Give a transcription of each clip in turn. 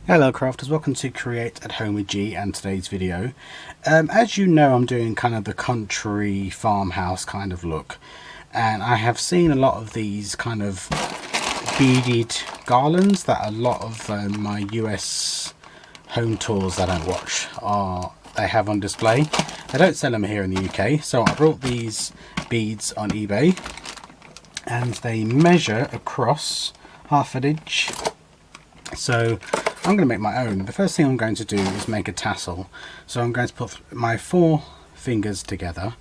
Hello crafters, welcome to Create at Home with G and today's video. As you know, I'm doing kind of the country farmhouse kind of look, and I have seen a lot of these kind of beaded garlands that a lot of my US home tours that I watch they have on display. They don't sell them here in the UK, so I brought these beads on eBay, and they measure across half an inch. So I'm going to make my own. The first thing I'm going to do is make a tassel. So I'm going to put my 4 fingers together,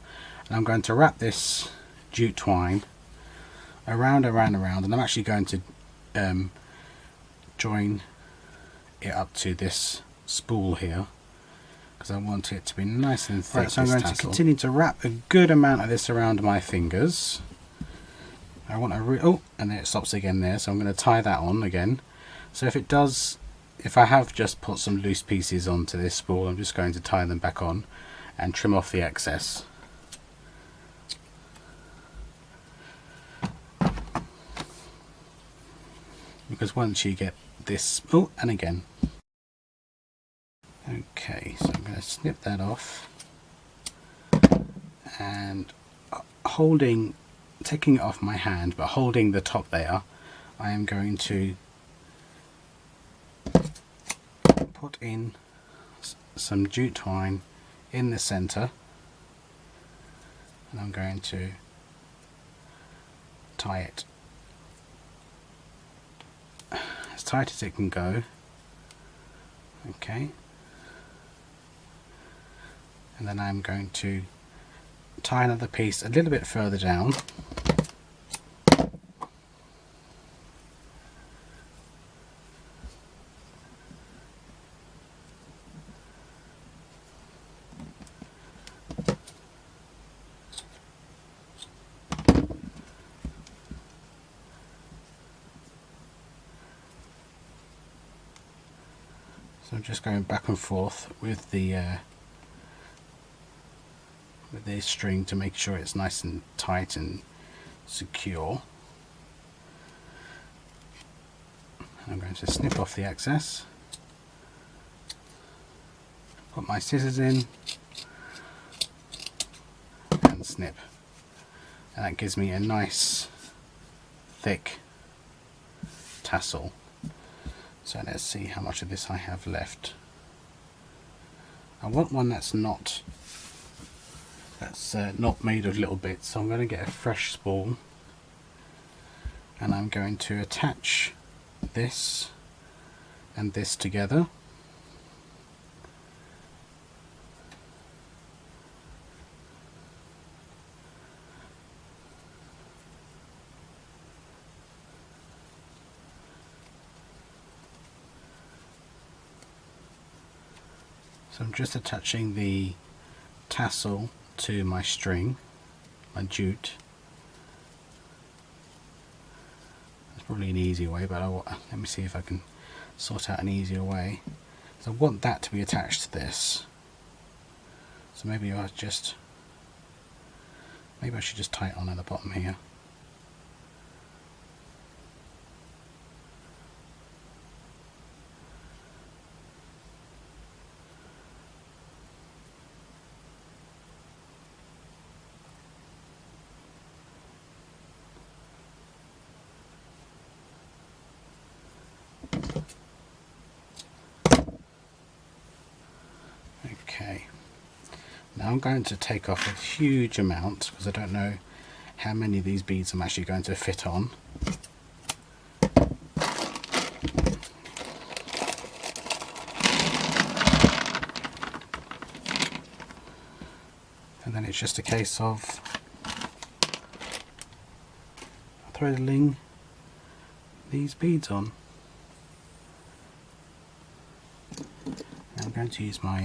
and I'm going to wrap this jute twine around, and I'm actually going to join it up to this spool here because I want it to be nice and thick. Right, so I'm going to continue to wrap a good amount of this around my fingers. I want to and then it stops again there, so I'm going to tie that on again. So if I have just put some loose pieces onto this spool, I'm just going to tie them back on and trim off the excess. Because once you get this, and again. Okay, so I'm going to snip that off, and taking it off my hand, but holding the top there, I am going to put in some jute twine in the center, and I'm going to tie it as tight as it can go. Okay, and then I'm going to tie another piece a little bit further down. So I'm just going back and forth with the string to make sure it's nice and tight and secure. And I'm going to snip off the excess, put my scissors in and snip, and that gives me a nice thick tassel. So let's see how much of this I have left. I want one that's not made of little bits, so I'm going to get a fresh spool, and I'm going to attach this and this together. So I'm just attaching the tassel to my string, my jute. It's probably an easier way, but let me see if I can sort out an easier way. So I want that to be attached to this. So maybe I should just tie it on at the bottom here. Okay, now I'm going to take off a huge amount because I don't know how many of these beads I'm actually going to fit on. And then it's just a case of threading these beads on. I'm going to use my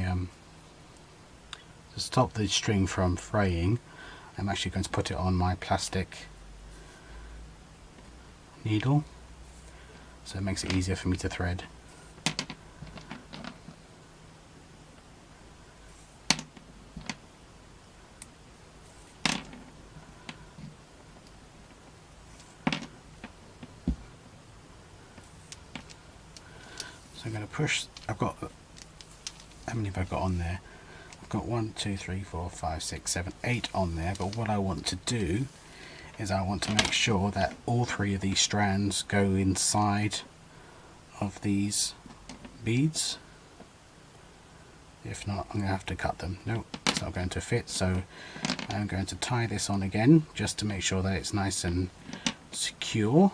to stop the string from fraying. I'm actually going to put it on my plastic needle, so it makes it easier for me to thread. So I'm going to push. I've got, how many have I got on there? I've got 1, 2, 3, 4, 5, 6, 7, 8 on there. But what I want to do is I want to make sure that all 3 of these strands go inside of these beads. If not, I'm going to have to cut them. Nope, it's not going to fit. So I'm going to tie this on again just to make sure that it's nice and secure.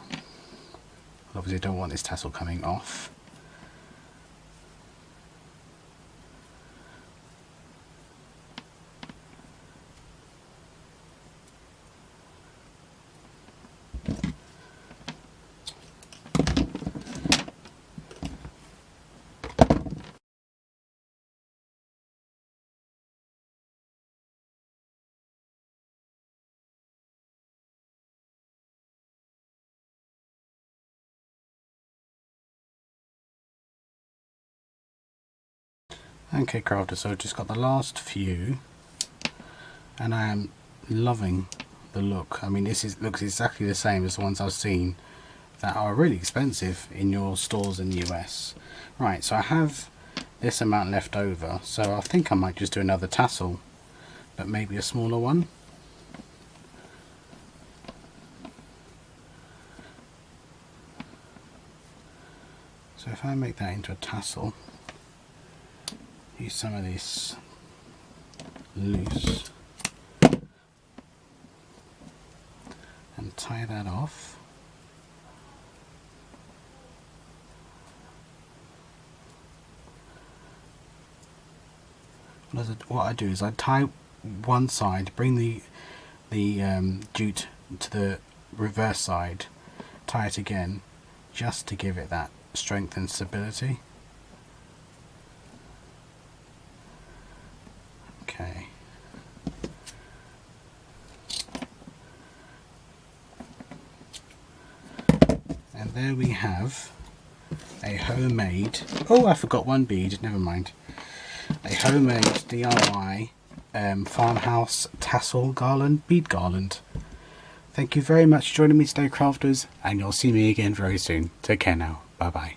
Obviously I don't want this tassel coming off. Okay, crafters, so I've just got the last few, and I am loving the look. I mean, looks exactly the same as the ones I've seen that are really expensive in your stores in the US. Right, so I have this amount left over, so I think I might just do another tassel, but maybe a smaller one. So if I make that into a tassel, use some of this loose and tie that off. What I do is I tie one side, bring the jute to the reverse side, tie it again, just to give it that strength and stability. Okay. And there we have a homemade, oh I forgot one bead, never mind, a homemade DIY farmhouse tassel garland, bead garland. Thank you very much for joining me today, crafters, and you'll see me again very soon. Take care now. Bye bye.